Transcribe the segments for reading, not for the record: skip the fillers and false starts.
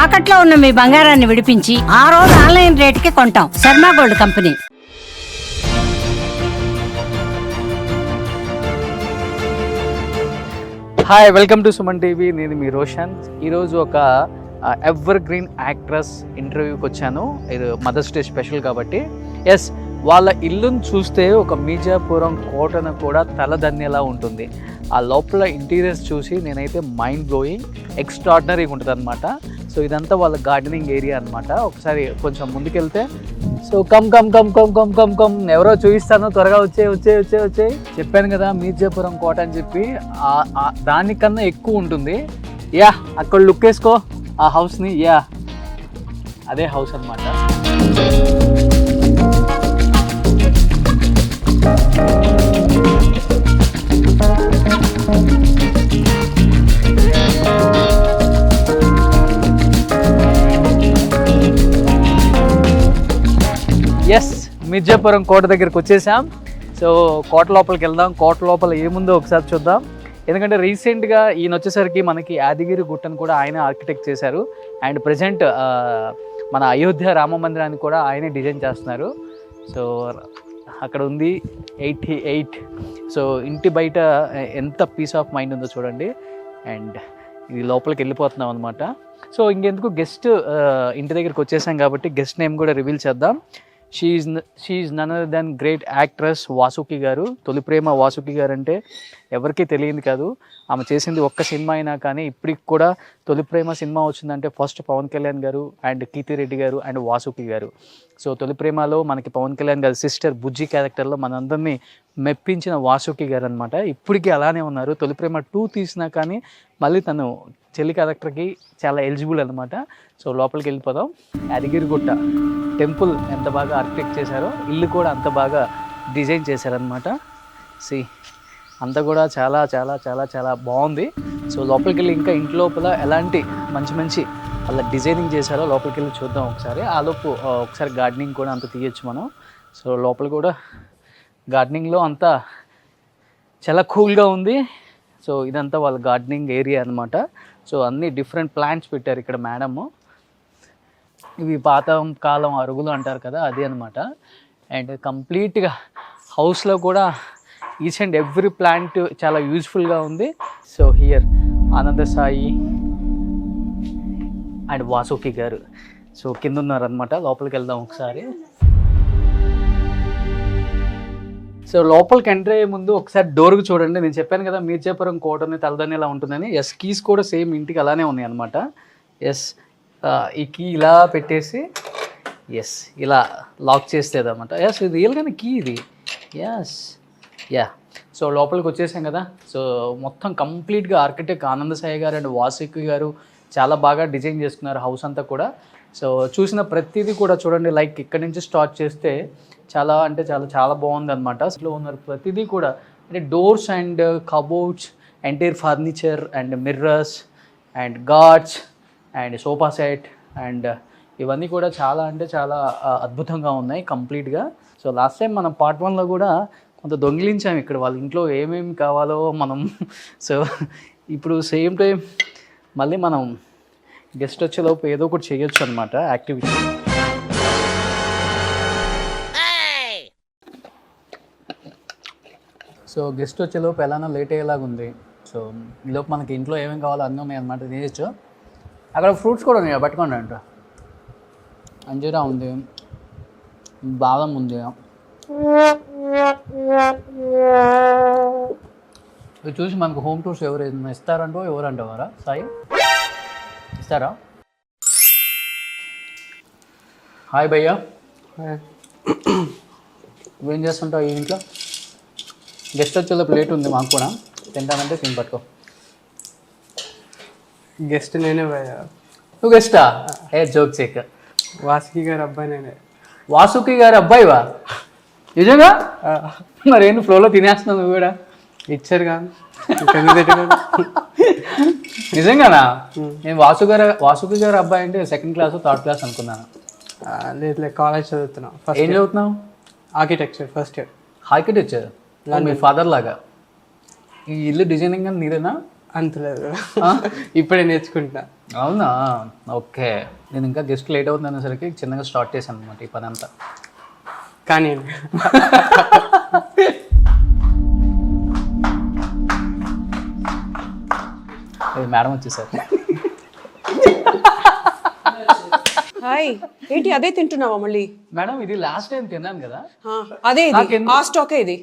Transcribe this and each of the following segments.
తాకట్లో ఉన్న మీ బంగారాన్ని విడిపించి ఆ రోజు ఆన్లైన్ రేటుకి కొంటాం. Sharma gold company. Hi, welcome to Suman TV. నేను మీ రోషన్. ఈరోజు ఒక ఎవర్ గ్రీన్ యాక్ట్రెస్ ఇంటర్వ్యూకి వచ్చాను. ఇది మదర్స్ డే స్పెషల్ కాబట్టి. ఎస్, వాళ్ళ ఇల్లును చూస్తే ఒక మీజాపురం కోటను కూడా తలదన్నేలా ఉంటుంది. ఆ లోపల ఇంటీరియర్స్ చూసి నేనైతే మైండ్ బ్లోయింగ్, ఎక్స్ట్రాడినరీగా ఉంటుంది అనమాట. సో ఇదంతా వాళ్ళ గార్డెనింగ్ ఏరియా అనమాట. ఒకసారి కొంచెం ముందుకెళ్తే, so come come come come come come come ఎవరో చూపిస్తాను, త్వరగా వచ్చే చెప్పాను కదా మీర్జాపురం కోట అని చెప్పి. దానికన్నా ఎక్కువ ఉంటుంది. యా, అక్కడ లుక్ వేసుకో ఆ హౌస్ని. యా, అదే హౌస్ అనమాట. ఎస్, మిర్జాపురం కోట దగ్గరికి వచ్చేసాం. సో కోట లోపలికి వెళ్దాం. కోట లోపల ఏముందో ఒకసారి చూద్దాం. ఎందుకంటే రీసెంట్గా ఈయన వచ్చేసరికి మనకి యాదగిరి గుట్టను కూడా ఆయన ఆర్కిటెక్ట్ చేశారు. అండ్ ప్రజెంట్ మన అయోధ్య రామ మందిరాన్ని కూడా ఆయనే డిజైన్ చేస్తున్నారు. సో అక్కడ ఉంది 88. సో ఇంటి బయట ఎంత పీస్ ఆఫ్ మైండ్ ఉందో చూడండి. అండ్ ఇది లోపలికి వెళ్ళిపోతున్నాం అనమాట. సో ఇంకెందుకు, గెస్ట్ ఇంటి దగ్గరికి వచ్చేసాం కాబట్టి గెస్ట్ నేమ్ కూడా రివీల్ చేద్దాం. She none other than great actress Vasuki గారు. తొలి ప్రేమ వాసుకి గారు అంటే ఎవరికీ తెలియదు కాదు. ఆమె చేసింది ఒక్క సినిమా అయినా కానీ ఇప్పటికి కూడా తొలి ప్రేమ సినిమా వచ్చిందంటే ఫస్ట్ పవన్ కళ్యాణ్ గారు అండ్ కీర్తి రెడ్డి గారు అండ్ వాసుకి గారు. సో తొలి ప్రేమలో మనకి పవన్ కళ్యాణ్ గారి సిస్టర్ బుజ్జి క్యారెక్టర్లో మనందరినీ మెప్పించిన వాసుకి గారు అనమాట. ఇప్పటికీ అలానే ఉన్నారు. తొలి ప్రేమ 2 తీసినా కానీ మళ్ళీ తను చెల్లి క్యారెక్టర్కి చాలా ఎలిజిబుల్ అనమాట. సో లోపలికి వెళ్ళిపోదాం. యాదగిరిగుట్ట టెంపుల్ ఎంత బాగా ఆర్కిటెక్ట్ చేశారో, ఇల్లు కూడా అంత బాగా డిజైన్ చేశారనమాట. సి అంతా కూడా చాలా చాలా చాలా చాలా బాగుంది. సో లోపలికి వెళ్ళి ఇంకా ఇంటి లోపల ఎలాంటి మంచి మంచి వాళ్ళ డిజైనింగ్ చేశారో లోపలికి వెళ్ళి చూద్దాం ఒకసారి. ఆలోపు ఒకసారి గార్డెనింగ్ కూడా అంత తీయచ్చు మనం. సో లోపల కూడా గార్డెనింగ్లో అంతా చాలా కూల్గా ఉంది. సో ఇదంతా వాళ్ళ గార్డెనింగ్ ఏరియా అనమాట. సో అన్ని డిఫరెంట్ ప్లాంట్స్ పెట్టారు ఇక్కడ మేడము. ఇవి పాత కాలం అరుగులు అంటారు కదా, అది అనమాట. అండ్ కంప్లీట్గా హౌస్లో కూడా ఈచ్ అండ్ ఎవ్రీ ప్లాంట్ చాలా యూజ్ఫుల్గా ఉంది. సో హియర్ ఆనంద సాయి అండ్ వాసుకి గారు సో కింద ఉన్నారనమాట. లోపలికి వెళ్దాం ఒకసారి. సో లోపలికి ఎంటర్ అయ్యే ముందు ఒకసారి డోర్కి చూడండి. నేను చెప్పాను కదా మీర్జాపురం కోటని తలదన్నేలా ఉంటుందని. ఎస్, కీస్ కూడా సేమ్ ఇంటికి అలానే ఉన్నాయి అనమాట. ఎస్, ఈ కీ ఇలా పెట్టేసి ఎస్ ఇలా లాక్ చేసేదన్నమాట. ఎస్, ఇది రియల్గానే కీ ఇది. Yes, yeah. సో లోపలికి వచ్చేసాం కదా. సో మొత్తం కంప్లీట్గా ఆర్కిటెక్ట్ ఆనంద సాయి గారు అండ్ వాసుకి గారు చాలా బాగా డిజైన్ చేసుకున్నారు హౌస్ అంతా కూడా. సో చూసిన ప్రతిదీ కూడా చూడండి, లైక్ ఇక్కడ నుంచి స్టార్ట్ చేస్తే చాలా అంటే చాలా చాలా బాగుంది అనమాట. అసలు ఉన్నారు ప్రతిదీ కూడా, అంటే doors and cupboards, entire furniture and mirrors and guards and sofa set and ఇవన్నీ కూడా చాలా అంటే చాలా అద్భుతంగా ఉన్నాయి కంప్లీట్గా. సో లాస్ట్ టైం మనం పార్ట్ 1లో కూడా కొంత దొంగిలించాము ఇక్కడ వాళ్ళ ఇంట్లో ఏమేమి కావాలో మనం. సో ఇప్పుడు సేమ్ టైం మళ్ళీ మనం గెస్ట్ వచ్చేలోపు ఏదో ఒకటి చేయొచ్చు అనమాట యాక్టివిటీ. సో గెస్ట్ వచ్చేలోపు ఎలానో లేట్ అయ్యేలాగా ఉంది. సో ఈలోపు మనకి ఇంట్లో ఏమేమి కావాలో అన్నీ ఉన్నాయి అనమాట, తినేయచ్చు. అక్కడ ఫ్రూట్స్ కూడా ఉన్నాయి, పట్టుకోండి అంట. అంజీరా ఉంది, బాదం ఉంది. ఇది చూసి మనకు హోమ్ టూర్స్ ఎవరు ఇస్తారంటో ఎవరంటావారా సాయి? ఇస్తారా? హాయ్ భయ్యా, నువ్వేం చేస్తుంటావు ఈ ఇంట్లో? గెస్ట్ వచ్చేలో ప్లేట్ ఉంది మాకు కూడా, తింటానంటే తిని పట్టుకో. గెస్ట్ నేనే భయ్యా. నువ్వు గెస్టా? ఏ జోక్ చెక్. వాసుకి గారి అబ్బాయి నేనే. వాసుకి గారి అబ్బాయివా? నిజంగా? మరేంటి ఫ్లోలో తినేస్తున్నావు నువ్వు కూడా? ఇచ్చారు కానీ నిజంగానా? నేను వాసుకి గారి అబ్బాయి అంటే 2nd క్లాస్ 3rd క్లాస్ అనుకున్నాను. లేదు, కాలేజ్ చదువుతున్నాను. ఏం చదువుతున్నావు? Architecture first year. ఆర్కిటెక్చర్? మీ ఫాదర్ లాగా. ఈ ఇల్లు డిజైనింగ్ అని నీరేనా? అంతలేదు ఇప్పుడే నేర్చుకుంటున్నా. అవునా, ఓకే. నేను ఇంకా గెస్ట్ లేట్ అవుతుంది అనేసరికి చిన్నగా స్టార్ట్ చేశాను అనమాట ఈ పని అంతా. కానీ మేడం వచ్చేసారు. హాయ్, ఏంటి అదే తింటున్నావా మళ్ళీ? మేడం ఇది లాస్ట్ టైం తిన్నాను కదా, అదే ఇది, ఆ స్టాకే ఇది.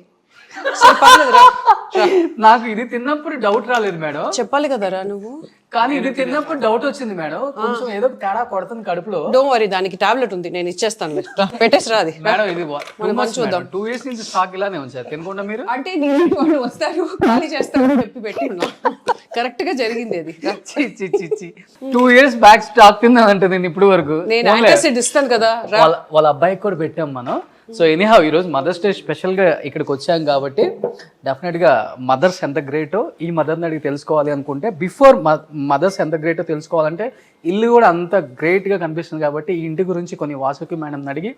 సరే, పర్లేదురా. నాకు ఇది తిన్నప్పుడు డౌట్ రాలేదు మేడం, చెప్పాలి కదరా నువ్వు. కానీ ఇది తిన్నప్పుడు డౌట్ వచ్చింది మేడం. కొంచెం ఏదో తేడా కొడుతుంది కడుపులో. డోంట్ వరీ, దానికి టాబ్లెట్ ఉంది, నేను ఇచ్చేస్తాను. పెట్టేసిరా అది. మేడం ఇది మనం పని చూద్దాం. 2 years నుంచి స్టాక్ ఇలానే ఉంచారు తినకుండా మీరు. అంటే నేను వాళ్ళు వస్తారు ఖాళీ చేస్తారు అని చెప్పి పెట్టి ఉన్నా. కరెక్ట్ గా జరిగింది అది. 2 years బ్యాక్ స్టాక్ తిన్నానంటే నేను ఇప్పుడు వరకు. నేను యాంటాసిడ్ ఇస్తాను కదా. వాళ్ళ అబ్బాయికి కూడా పెట్టాం మనం. సో ఎనీహౌ ఈరోజు మదర్స్ డే స్పెషల్గా ఇక్కడికి వచ్చాం కాబట్టి డెఫినెట్గా మదర్స్ ఎంత గ్రేటో ఈ మదర్ని అడిగి తెలుసుకోవాలి అనుకుంటే, బిఫోర్ మదర్స్ ఎంత గ్రేటో తెలుసుకోవాలంటే ఇల్లు కూడా అంత గ్రేట్గా కనిపిస్తుంది. కాబట్టి ఈ ఇంటి గురించి కొన్ని వాసుకి మేడం అడిగి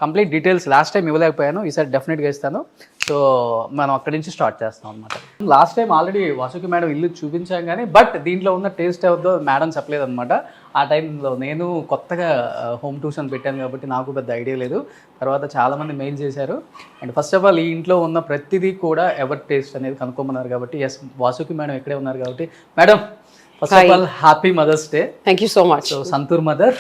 కంప్లీట్ డీటెయిల్స్ లాస్ట్ టైం ఇవ్వలేకపోయాను, ఈసారి డెఫినెట్గా ఇస్తాను. సో మనం అక్కడి నుంచి స్టార్ట్ చేస్తాం అనమాట. Last time already Vasuki madam ఇల్లు చూపించాం కానీ బట్ దీంట్లో ఉన్న టేస్ట్ ఎవరిదో మేడం చెప్పలేదు అనమాట. ఆ టైంలో నేను కొత్తగా హోమ్ ట్యూషన్ పెట్టాను కాబట్టి నాకు పెద్ద ఐడియా లేదు. తర్వాత చాలామంది మెయిల్ చేశారు. అండ్ ఫస్ట్ ఆఫ్ ఆల్ ఈ ఇంట్లో ఉన్న ప్రతిదీ కూడా ఎవరి టేస్ట్ అనేది కనుక్కోమన్నారు కాబట్టి ఎస్ వాసుకి మేడం ఇక్కడే ఉన్నారు కాబట్టి madam first of all happy mother's day. Thank you so much. So Santoor mother,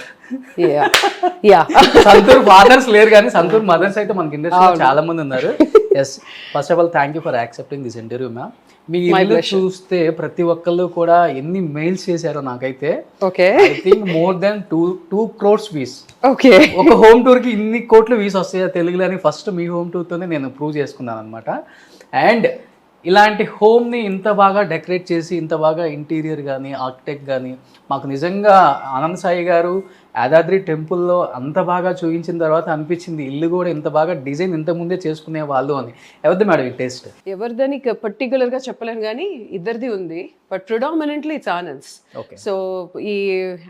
yeah Santoor fathers లేరు కానీ సంతూర్ మదర్స్ అయితే మనకి ఇండస్ట్రీలో చాలా మంది ఉన్నారు. Yes first of all thank you for accepting this interview ma'am. మీ ఇల్లు చూస్తే ప్రతి ఒక్కళ్ళు కూడా ఎన్ని మెయిల్స్ చేశారో నాకైతే. Okay, I think more than 2 crores views. Okay, ఒక హోమ్ టూర్ కి ఇన్ని కోట్ల వ్యూస్ వస్తాయా తెలుగులో అని ఫస్ట్ మీ హోమ్ టూర్ తోనే నేను ప్రూవ్ చేసుకున్నాను అనమాట. అండ్ ఇలాంటి హోమ్ని ఇంత బాగా డెకరేట్ చేసి ఇంత బాగా ఇంటీరియర్ కానీ ఆర్కిటెక్ట్ కానీ మాకు నిజంగా ఆనంద్ సాయి గారు యాదాద్రి టెంపుల్లో అంత బాగా చూపించిన తర్వాత అనిపించింది ఇల్లు కూడా ఇంత బాగా డిజైన్ ఇంత ముందే చేసుకునే వాళ్ళు అని. ఎవరిది మేడం ఈ టేస్ట్? ఎవరిదని పర్టికులర్ గా చెప్పలేను కానీ ఇద్దరిది ఉంది, but predominantly it's Anand's. Okay. So ఈ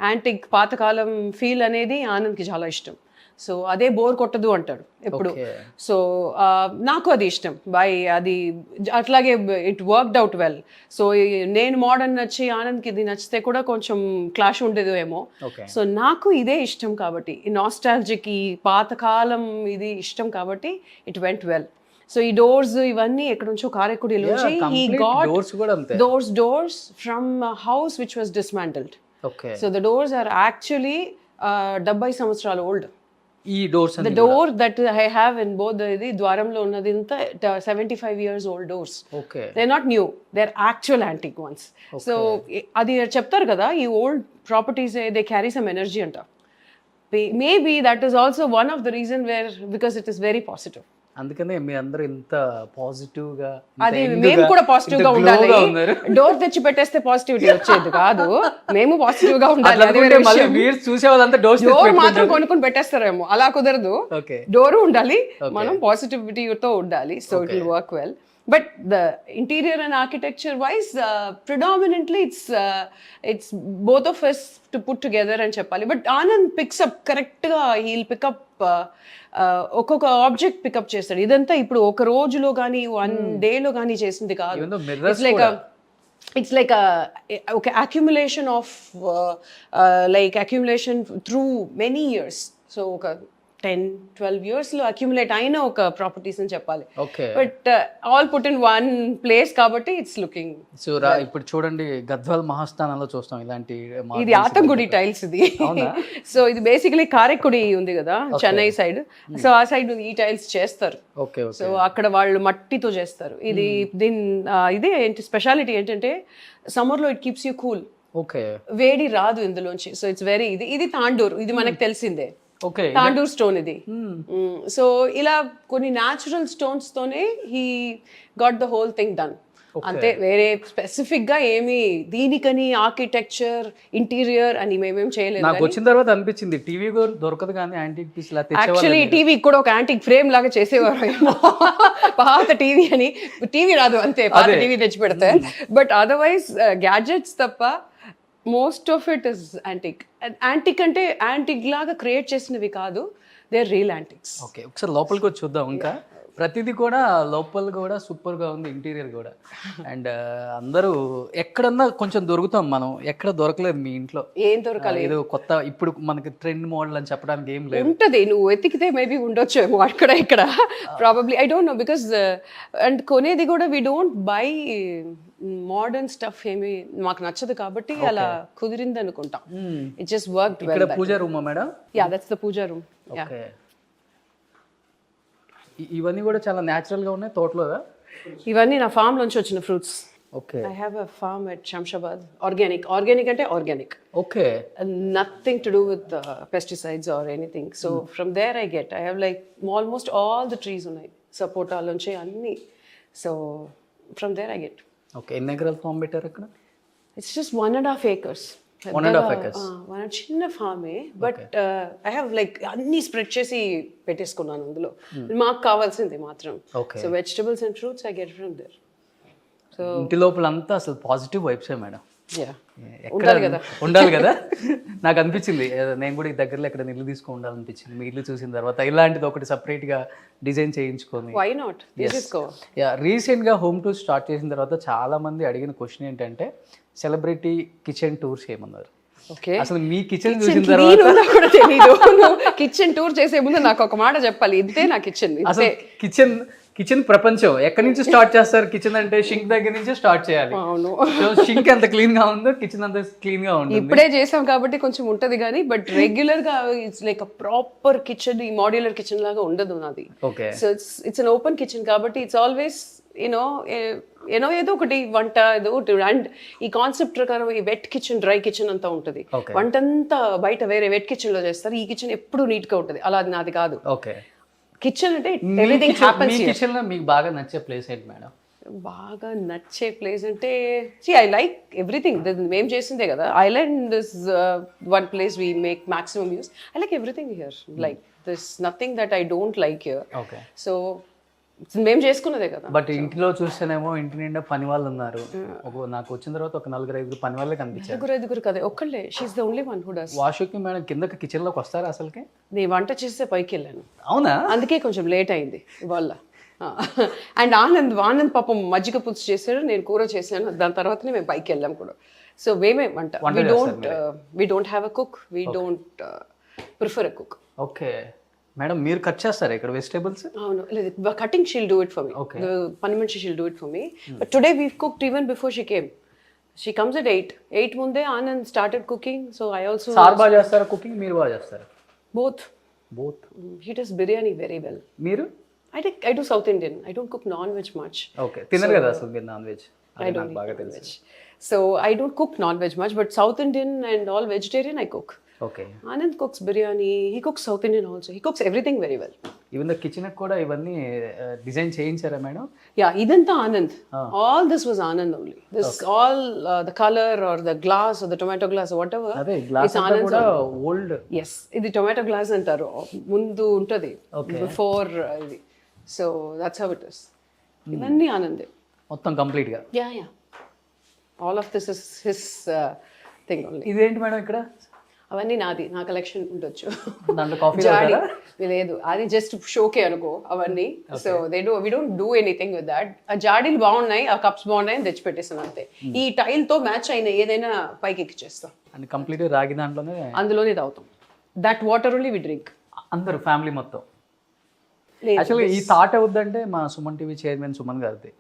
యాంటిక్ పాతకాలం ఫీల్ అనేది ఆనంద్కి చాలా ఇష్టం. సో అదే బోర్ కొట్టదు అంటాడు ఎప్పుడు. సో నాకు అది ఇష్టం అది అట్లాగే it worked out well. So నేను మోడర్న్ నచ్చి ఆనంద్కి ఇది నచ్చితే కూడా కొంచెం క్లాష్ ఉండేది ఏమో. సో నాకు ఇదే ఇష్టం కాబట్టి ఈ నాస్టాలజిక్ ఈ పాతకాలం ఇది ఇష్టం కాబట్టి ఇట్ వెంట్ వెల్. సో ఈ డోర్స్ ఇవన్నీ ఎక్కడ నుంచో కారెక్కుడిలోంచి he got doors from a house which was dismantled. Okay. So the doors are actually 70 సంవత్సరాలు old. ఈ doors The door that I have in both ఇది ద్వారంలో ఉన్నది ఇంత 75 years old doors. Okay. They're not new, they're actual antique ones. So అది చెప్తారు కదా ఈ old properties they carry some energy అంట. Maybe that is also one of the reason because it is very positive. అందుకనే మీ అందరూ ఇంత positive గా, అది మేము కూడా పాజిటివ్ గా ఉండాలి. డోర్ తెచ్చి పెట్టేస్తే పాజిటివిటీ వచ్చేది కాదు, మేము పాజిటివ్ గా ఉండాలి. డోర్ మాత్రం కొనుక్కొని పెట్టేస్తారేమో, అలా కుదరదు. డోర్ ఉండాలి, మనం పాజిటివిటీతో ఉండాలి. So it will work well. But the interior and architecture wise, predominantly it's both of us to put together and cheppali. But Anand picks up correct ga, he'll pick up ఒక్కొక్క object pickup చేస్తాడు. ఇదంతా ఇప్పుడు ఒక రోజులో కానీ 1 day లో కానీ చేసింది కాదు. It's like a accumulation of accumulation through many years. So 10-12 years లో అక్యుములేట్ అయిన ఒక ప్రాపర్టీస్ అని చెప్పాలి. But all put in one place కాబట్టి ఇట్స్ లుకింగ్. సో ఇప్పుడు చూడండి గద్వాల్ మహాస్థానంలో చూస్తాం ఇలాంటి. ఇది ఆతంగుడి టైల్స్ ఇది. సో ఇది బేసికలీ కారెక్కుడి ఉంది కదా చెన్నై సైడ్. సో ఆ సైడ్ ఈ టైల్స్ చేస్తారు. సో అక్కడ వాళ్ళు మట్టితో చేస్తారు. ఇది ఇదే ఏంటి స్పెషాలిటీ ఏంటంటే సమ్మర్ లో ఇట్ కీప్స్ యూ కూల్. వేడి రాదు ఇందులోంచి. సో ఇట్స్ వెరీ ఇది తాండూర్, ఇది మనకు తెలిసిందే. తాండూర్ స్టోన్ ఇది. సో ఇలా కొన్ని న్యాచురల్ స్టోన్స్ తోనే he got the whole thing done. అంతే, వేరే స్పెసిఫిక్ గా ఏమి దీనికని ఆర్కిటెక్చర్ ఇంటీరియర్ అని మేమేం చేయలేదు. నాకు వచ్చిన తర్వాత అనిపించింది టీవీ దొరకదు కానీ యాంటిక్ పీస్ లా తెచ్చేవాళ్ళు. యాక్చువల్లీ టీవీ కూడా ఒక యాంటిక్ ఫ్రేమ్ లాగా చేసేవారు ఏమో. పాత టీవీ అని, టీవీ రాదు అంతే, పాత టీవీ తెచ్చి పెడితే. బట్ అదర్వైజ్ గ్యాడ్జెట్స్ తప్ప most of it is antique. Antique అంటే యాంటిక్ లాగా క్రియేట్ చేసినవి కాదు, they are real antiques. Okay, ఒకసారి లోపలికి వచ్చి చూద్దాం. ఇంకా ప్రతిదీ కూడా లోపల కూడా సూపర్గా ఉంది, ఇంటీరియర్ కూడా. అండ్ అందరూ ఎక్కడన్నా కొంచెం దొరుకుతాం మనం, ఎక్కడ దొరకలేదు మీ ఇంట్లో. ఏం దొరకాలి? ఏదో కొత్త ఇప్పుడు మనకి ట్రెండ్ మోడల్ అని చెప్పడానికి ఏం లేదు. ఉంటది, నువ్వు వెతికితే మేబీ ఉండొచ్చేమో అక్కడ ఇక్కడ. Probably I don't know, because and కొనేది కూడా we don't by modern stuff ఏమి మాకు నచ్చదు కాబట్టి అలా కుదిరింది అనుకుంటా. ఇట్ జస్ట్ వర్క్ ఇక్కడ పూజా రూమా madam? Yeah, that's the puja room. Okay. ఇవన్నీ కూడా చాలా న్యాచురల్ గా ఉన్నాయి తోటలోగా? ఇవన్నీ నా ఫామ్ నుంచి వచ్చిన fruits. Okay. I have a farm at Shamshabad. Organic అంటే organic, okay. Nothing to do with pesticides or anything. So from there I get, I have like almost all the trees ఉన్నాయి, సపోటా నుంచి అన్ని. So from there I get. Okay. ఎన్ని ఎకరాలు farm పెట్టారు అక్కడ? It's just 1.5 acres. 1.5 acres. చిన్న ఫామే, but I have like అన్ని స్ప్రెడ్ చేసి పెట్టేసుకున్నాను అందులో. మాకు కావాల్సింది మాత్రం. So vegetables and fruits I get from there. So ఇంటి లోపల అంతా అసలు పాజిటివ్ వైబ్సే మేడం. ఉండాలి కదా. నాకు అనిపించింది నేను కూడా ఈ దగ్గరలో ఎక్కడ ఇల్లు తీసుకొని ఉండాలనిపించింది మీ ఇల్లు చూసిన తర్వాత. ఇలాంటిది ఒకటి సపరేట్ గా డిజైన్ చేయించుకొని. Why not? రీసెంట్ గా హోమ్ టూర్ స్టార్ట్ చేసిన తర్వాత చాలా మంది అడిగిన క్వశ్చన్ ఏంటంటే సెలబ్రిటీ కిచెన్ టూర్స్ చేయమన్నారు. అసలు మీ కిచెన్ చూసిన తర్వాత కూడా తెలీదు. కిచెన్ టూర్ చేసే ముందు నాకు ఒక మాట చెప్పాలి, ఇదే నా కిచెన్. అసలు కిచెన్ ప్రపంచం ఎక్కడి నుంచి స్టార్ట్ చేస్తారు? కిచెన్ అంటే షింక్ దగ్గర నుంచి స్టార్ట్ చేయాలి. షింక్ ఎంత క్లీన్ గా ఉందో కిచెన్ అంత క్లీన్ గా ఉంటుంది. ఇప్పుడే చేసాం కాబట్టి కొంచెం ఉంటది కానీ, బట్ రెగ్యులర్ గా it's like a proper kitchen. ఈ మాడ్యులర్ కిచెన్ లాగా ఉండదు నాది. Okay. So it's an open kitchen కాబట్టి ఇట్స్ ఆల్వేస్ యూనో ఏదో ఒకటి వంట ఏదో ఒకటి. అండ్ ఈ కాన్సెప్ట్ ప్రకారం ఈ వెట్ కిచెన్, డ్రై కిచెన్ అంతా ఉంటుంది. వంట అంతా బయట వేరే వెట్ కిచెన్ లో చేస్తారు, ఈ కిచెన్ ఎప్పుడు నీట్ గా ఉంటుంది. అలా నాది కాదు. ఓకే. కిచెన్ అంటే ఎవ్రీథింగ్ హ్యాపెన్స్ హియర్. కిచెన్ లో మీకు బాగా నచ్చే ప్లేస్ ఏంటి మేడం? బాగా నచ్చే ప్లేస్ అంటే ఐ లైక్ ఎవ్రీథింగ్. మేము చేసిందే కదా. Island is one place we make maximum use. I like everything here. Like this nothing that I don't like here. Okay. So మేము చేసుకున్నదే కదా. బట్ ఇంట్లో చూస్తేనేమో ఇంటి నిండా పని వాళ్ళు ఉన్నారు. నాకు వచ్చిన తర్వాత ఒక 4-5 పని వాళ్ళే కనిపించారు. 4-5 కదా, ఒక్కళ్ళే. She's the only one who does. Vasuki madam కిందకి కిచెన్ లోకి వస్తారా అసలుకి? నేను వంట చేస్తే పైకి వెళ్ళాను. అవునా? అందుకే కొంచెం లేట్ అయింది ఇవాళ. అండ్ ఆనంద్ పాపం మజ్జిగ పులుసు చేశాడు, నేను కూర చేశాను. దాని తర్వాతనే మేము పైకి వెళ్ళాం కూడా. సో మేమే వంట. We don't have a cook, we don't prefer a cook. Okay. Madam మీరు కట్ చేస్తారా ఇక్కడ వెజిటేబుల్స్? అవును, లేదు, cutting she'll do it for me. పని మనిషి she'll do it for me. But today we cooked even before she came. She comes at 8 ముందే Anand started cooking. So I also. Sir బాగా చేస్తారా కుకింగ్, మీరు బాగా చేస్తారా? Both. He does biryani very well. మీరు? I do South Indian. I don't cook non-veg much. Okay. తినరు కదా అసలు మీరు non veg? I don't eat non-veg. So I don't cook non-veg much, but South Indian and all vegetarian I cook. Okay. Anand cooks biryani. He cooks South Indian also. He cooks everything very well. Even the kitchen కూడా ఇవన్నీ design చేయించారా madam? Yeah, idantha Anand. All this was Anand only. This all the color or the glass or the tomato glass or whatever. అదే glass కూడా old. Yes, ఇది tomato glass అంటారు. ముందు ఉంటది. Before ఇది. So that's how it is. ఇవన్నీ ఆనందే మొత్తం complete గా. Yeah. All of this is his thing only. ఇదేంటి మేడం ఇక్కడ? అవన్నీ నాది, నా కలెక్షన్ ఉండొచ్చు. దాంట్లో కాఫీ లేదు, అది జస్ట్ షోకే అనుకో అవన్నీ. So we don't do anything with that. ఆ జాడీలు బాగున్నాయి, ఆ కప్స్ బాగున్నాయి అని తెచ్చి పెట్టేసాను అంతే. ఈ టైల్ తో మ్యాచ్ అయిన ఏదైనా పైకి ఎక్కిచ్చేస్తాం. అండ్ కంప్లీట్ రాగి అందులోనే తాగుతాం. That water only we drink. అందరూ ఫ్యామిలీ మొత్తం. యాక్చువల్గా ఈ థాట్ అవుద్దంటే మా సుమన్ టీవీ చైర్మన్ సుమన్ గారిది.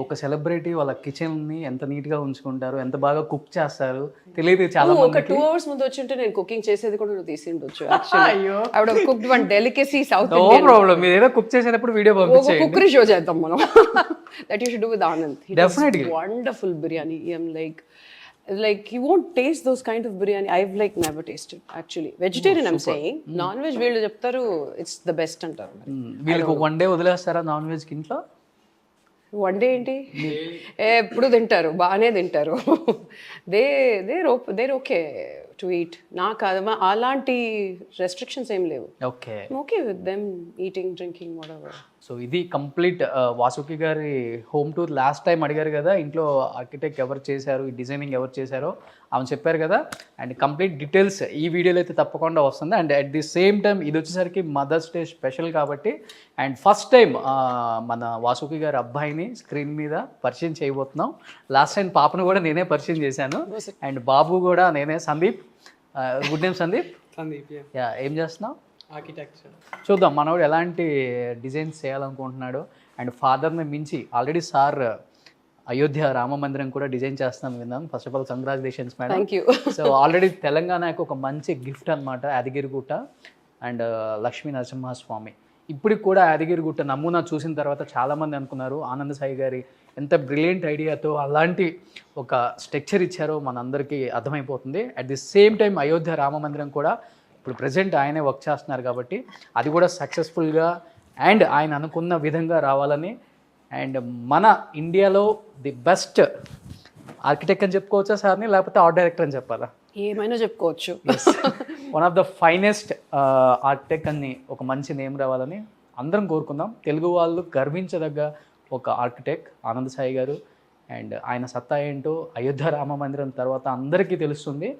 ఒక సెలబ్రిటీ వాళ్ళ కిచెన్ ని ఎంత నీట్ గా ఉంచుకుంటారు, ఎంత బాగా కుక్ చేస్తారు తెలియదు చాలా మందికి. ఒక 2 hours ముందు వచ్చి ఉంటే నేను కుకింగ్ చేసేది కూడా నువ్వు తీసి ఉండొచ్చు. I would have cooked one delicacy South Indian. No problem, మీరు ఏదో కుక్ చేసేటప్పుడు వీడియో పంపించండి. కుక్కరీ షో చేద్దాం మనం. That you should do with Anand. Definitely wonderful biryani. I am like you won't taste those kind of biryani. I've like never tasted actually. Vegetarian I'm saying. Non-veg వీళ్ళు చెప్తారు it's the best అంటారు. వీళ్ళకి one day వదిలేస్తారా non veg కి ఇంట్లో? One day ఏంటి, ఎప్పుడు తింటారు, బాగానే తింటారు. They're okay to eat. నాకు అలాంటి రెస్ట్రిక్షన్స్ ఏం లేవు. Okay okay with them eating drinking whatever. So ఇది కంప్లీట్ వాసుకి గారి హోమ్ టూర్. లాస్ట్ టైం అడిగారు కదా ఇంట్లో ఆర్కిటెక్ట్ ఎవరు చేశారు, ఈ డిజైనింగ్ ఎవరు చేశారో ఆమె చెప్పారు కదా. అండ్ కంప్లీట్ డీటెయిల్స్ ఈ వీడియోలో అయితే తప్పకుండా వస్తుంది. And at the same time ఇది వచ్చేసరికి మదర్స్ డే స్పెషల్ కాబట్టి అండ్ ఫస్ట్ టైం మన వాసుకి గారి అబ్బాయిని స్క్రీన్ మీద పరిచయం చేయబోతున్నాం. లాస్ట్ టైం పాపను కూడా నేనే పరిచయం చేశాను అండ్ బాబు కూడా నేనే. Sandeep, good name Sandeep. Sandeep yeah, ఏం చేస్తున్నావు? ఆర్కిటెక్చర్. చూద్దాం మనోడు ఎలాంటి డిజైన్స్ చేయాలనుకుంటున్నాడు. అండ్ ఫాదర్ని మించి ఆల్రెడీ సార్ అయోధ్య రామ మందిరం కూడా డిజైన్ చేస్తాను విన్నాను. First of all congratulations madam. Thank you. So already తెలంగాణకు ఒక మంచి గిఫ్ట్ అనమాట యాదగిరిగుట్ట అండ్ లక్ష్మీ నరసింహస్వామి. ఇప్పటికి కూడా యాదగిరిగుట్ట నమూనా చూసిన తర్వాత చాలామంది అనుకున్నారు ఆనంద్ సాయి గారి ఎంత బ్రిలియంట్ ఐడియాతో అలాంటి ఒక స్ట్రక్చర్ ఇచ్చారో మనందరికీ అర్థమైపోతుంది. At the same time Ayodhya Rama మందిరం కూడా ఇప్పుడు ప్రజెంట్ ఆయనే వర్క్ చేస్తున్నారు కాబట్టి అది కూడా సక్సెస్ఫుల్గా అండ్ ఆయన అనుకున్న విధంగా రావాలని అండ్ మన ఇండియాలో ది బెస్ట్ ఆర్కిటెక్ట్ అని చెప్పుకోవచ్చా సార్ని, లేకపోతే ఆర్ట్ డైరెక్టర్ అని చెప్పాలా? ఏమైనా చెప్పుకోవచ్చు. One of the finest architect అని ఒక మంచి నేమ్ రావాలని అందరం కోరుకుందాం. తెలుగు వాళ్ళు గర్వించదగ్గ ఒక ఆర్కిటెక్ట్ ఆనంద్ సాయి గారు. అండ్ ఆయన సత్తా ఏంటో అయోధ్య రామ మందిరం తర్వాత అందరికీ తెలుస్తుంది.